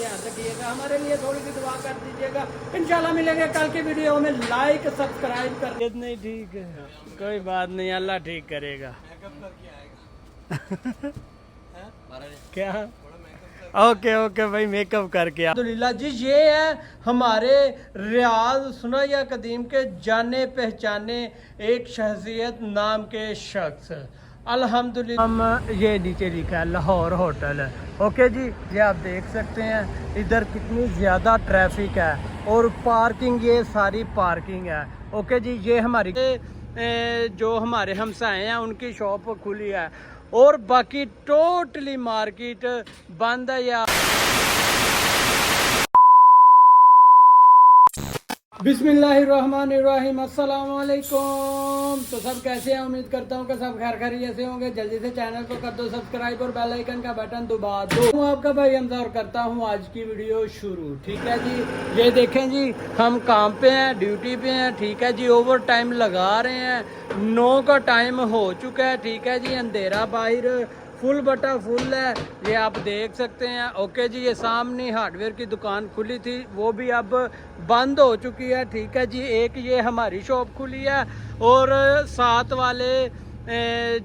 ध्यान रखिएगा, हमारे लिए थोड़ी सी दुआ कर दीजिएगा। इंशाल्लाह मिलेंगे कल की वीडियो में। लाइक सब्सक्राइब कर नहीं, ठीक है कोई बात नहीं, अल्लाह ठीक करेगा। क्या ओके ओके भाई, मेकअप करके अल्हम्दुलिल्लाह जी। ये है हमारे रियाज सुनैया कदीम के जाने पहचाने एक शख्सियत नाम के शख्स, अल्हम्दुलिल्लाह। हम ये नीचे लिखा है लाहौर होटल है। ओके जी, ये आप देख सकते हैं इधर कितनी ज़्यादा ट्रैफिक है और पार्किंग, ये सारी पार्किंग है। ओके जी, ये हमारी जो हमारे हमसाए हैं उनकी शॉप खुली है और बाकी टोटली मार्केट बंद है। या बिस्मिल्लाहिर्रहमानिर्रहीम, अस्सलाम वालेकुम। तो सब कैसे हैं? उम्मीद करता हूँ कि सब खैर खैरियत से होंगे। जल्दी से चैनल को कर दो सब्सक्राइब और बेल आइकन का बटन दबा दो। मैं आपका भाई हमजा और करता हूँ आज की वीडियो शुरू। ठीक है जी, ये देखें जी, हम काम पे हैं, ड्यूटी पे हैं। ठीक है जी, ओवर टाइम लगा रहे हैं, 9 का टाइम हो चुका है। ठीक है जी, अंधेरा बाहर फुल बटा फुल है, ये आप देख सकते हैं। ओके जी, ये सामने हार्डवेयर की दुकान खुली थी, वो भी अब बंद हो चुकी है। ठीक है जी, एक ये हमारी शॉप खुली है और साथ वाले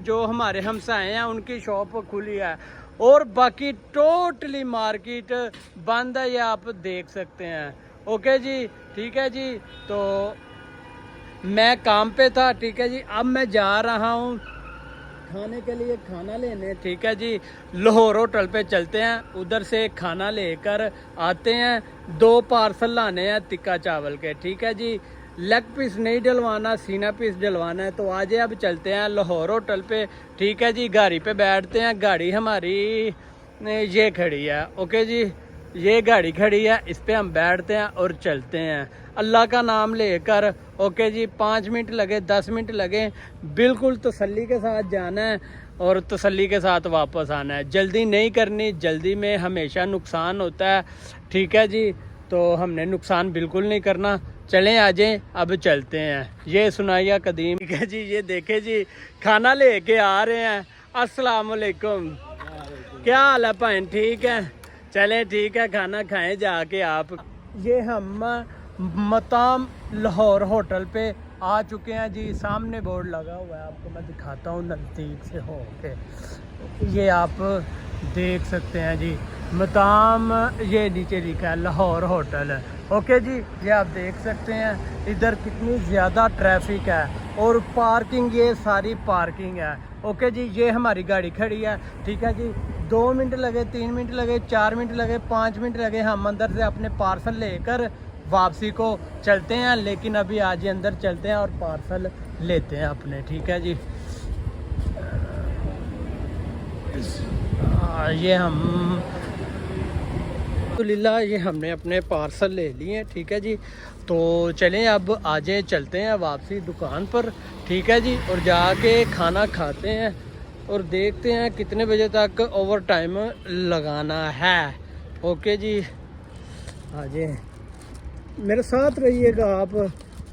जो हमारे हमसाए हैं उनकी शॉप खुली है और बाकी टोटली मार्केट बंद है, ये आप देख सकते हैं। ओके जी, ठीक है जी। तो मैं काम पे था, ठीक है जी, अब मैं जा रहा हूँ खाने के लिए खाना लेने। ठीक है जी, लाहौर होटल पे चलते हैं, उधर से खाना लेकर आते हैं। 2 पार्सल लाने हैं टिक्का चावल के। ठीक है जी, लेग पीस नहीं डलवाना, सीना पीस डलवाना है। तो आज अब चलते हैं लाहौर होटल पे। ठीक है जी, गाड़ी पे बैठते हैं। गाड़ी हमारी ये खड़ी है। ओके जी, ये गाड़ी खड़ी है, इस पे हम बैठते हैं और चलते हैं अल्लाह का नाम लेकर। ओके जी, 5 मिनट लगे 10 मिनट लगे, बिल्कुल तसल्ली के साथ जाना है और तसल्ली के साथ वापस आना है। जल्दी नहीं करनी, जल्दी में हमेशा नुकसान होता है। ठीक है जी, तो हमने नुकसान बिल्कुल नहीं करना। चलें आ जाएं, अब चलते हैं। ये सुनैया कदीम। ठीक है जी, ये देखे जी, खाना लेके आ रहे हैं। अस्सलाम वालेकुम, क्या हाल है भाई? ठीक है, चलें ठीक है, खाना खाएं जाके आप। ये हम मताम लाहौर होटल पे आ चुके हैं जी। सामने बोर्ड लगा हुआ है, आपको मैं दिखाता हूँ नज़दीक से हो के। ये आप देख सकते हैं जी, मताम, ये नीचे लिखा है लाहौर होटल है। ओके जी, ये आप देख सकते हैं इधर कितनी ज़्यादा ट्रैफिक है और पार्किंग, ये सारी पार्किंग है। ओके जी, ये हमारी गाड़ी खड़ी है। ठीक है जी, 2 मिनट लगे, 3 मिनट लगे, 4 मिनट लगे, 5 मिनट लगे, हम अंदर से अपने पार्सल लेकर वापसी को चलते हैं। लेकिन अभी आज ही अंदर चलते हैं और पार्सल लेते हैं अपने। ठीक है जी, ये हम अल्हम्दुलिल्लाह ये हमने अपने पार्सल ले लिए हैं। ठीक है जी, तो चलें अब आ जाए, चलते हैं वापसी दुकान पर। ठीक है जी, और जाके खाना खाते हैं और देखते हैं कितने बजे तक ओवर टाइम लगाना है। ओके जी, आ जाए, मेरे साथ रहिएगा आप,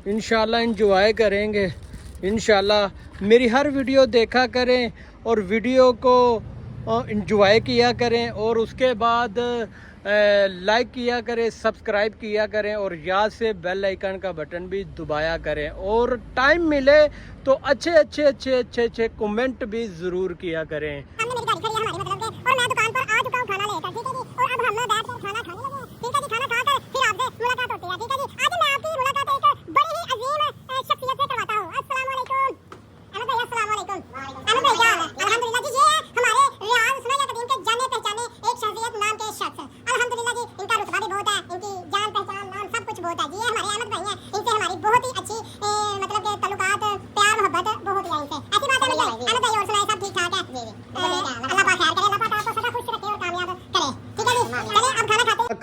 इंशाल्लाह एंजॉय करेंगे। इंशाल्लाह मेरी हर वीडियो देखा करें और वीडियो को एंजॉय किया करें और उसके बाद लाइक किया करें, सब्सक्राइब किया करें और याद से बेल आइकन का बटन भी दबाया करें। और टाइम मिले तो अच्छे कमेंट भी ज़रूर किया करें।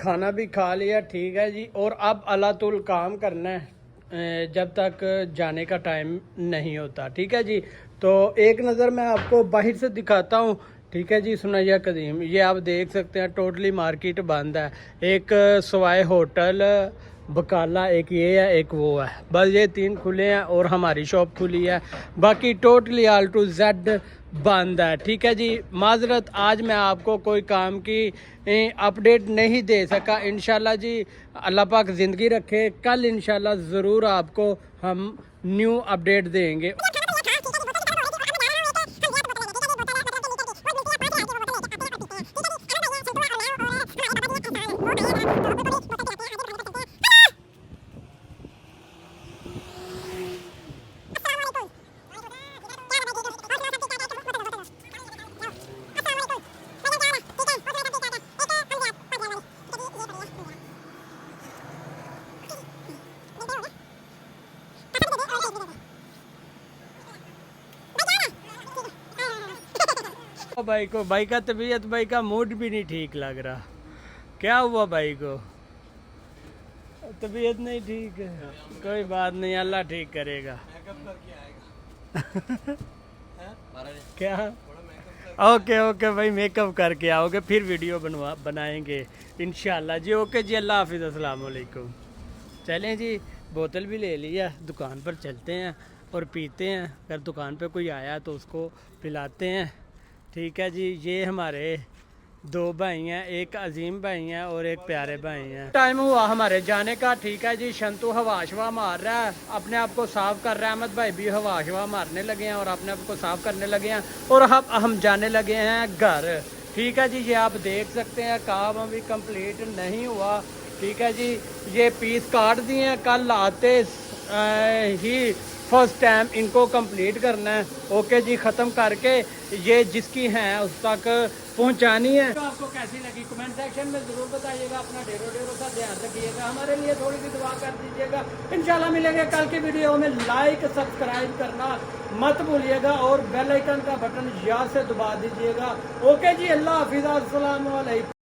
खाना भी खा लिया। ठीक है जी, और अब अलातुल काम करना है जब तक जाने का टाइम नहीं होता। ठीक है जी, तो एक नज़र मैं आपको बाहर से दिखाता हूँ। ठीक है जी, सुनैया कदीम, ये आप देख सकते हैं टोटली मार्केट बंद है। एक सवाए होटल बकाला, एक ये है, एक वो है, बस ये 3 खुले हैं और हमारी शॉप खुली है। बाकी टोटली ऑल टू जेड बंद है। ठीक है जी, माजरत आज मैं आपको कोई काम की अपडेट नहीं दे सका। इंशाल्लाह जी अल्लाह पाक ज़िंदगी रखे, कल इंशाल्लाह ज़रूर आपको हम न्यू अपडेट देंगे। भाई को, भाई का तबीयत, भाई का मूड भी नहीं ठीक लग रहा। क्या हुआ भाई को? तबीयत नहीं ठीक है, कोई बात नहीं, अल्लाह ठीक करेगा। क्या? ओके ओके भाई, मेकअप करके आओगे फिर वीडियो बनाएंगे इंशाल्लाह जी। ओके जी, अल्लाह हाफिज़, अस्सलाम वालेकुम। चलें जी, बोतल भी ले लिया, दुकान पर चलते हैं और पीते हैं। अगर दुकान पे कोई आया तो उसको पिलाते हैं। ठीक है जी, ये हमारे दो भाई हैं, एक अजीम भाई हैं और एक प्यारे भाई हैं। टाइम हुआ हमारे जाने का। ठीक है जी, शंतु हवा शवा मार रहा है, अपने आप को साफ कर रहा है। अहमद भाई भी हवा शवा मारने लगे हैं और अपने आप को साफ करने लगे हैं और हम जाने लगे हैं घर। ठीक है जी, ये आप देख सकते हैं काम अभी कंप्लीट नहीं हुआ। ठीक है जी, ये पीस काट दिए हैं, कल आते ही फर्स्ट टाइम इनको कंप्लीट करना है। ओके जी, ख़त्म करके ये जिसकी हैं उस तक पहुंचानी है। तो आपको कैसी लगी कमेंट सेक्शन में ज़रूर बताइएगा। अपना ढेरों सा ध्यान रखिएगा, हमारे लिए थोड़ी सी दुआ कर दीजिएगा। इंशाल्लाह मिलेंगे कल की वीडियो में। लाइक सब्सक्राइब करना मत भूलिएगा और बेल आइकन का बटन याद से दबा दीजिएगा। ओके जी, अल्लाह हाफिज़, अस्सलाम वालेकुम।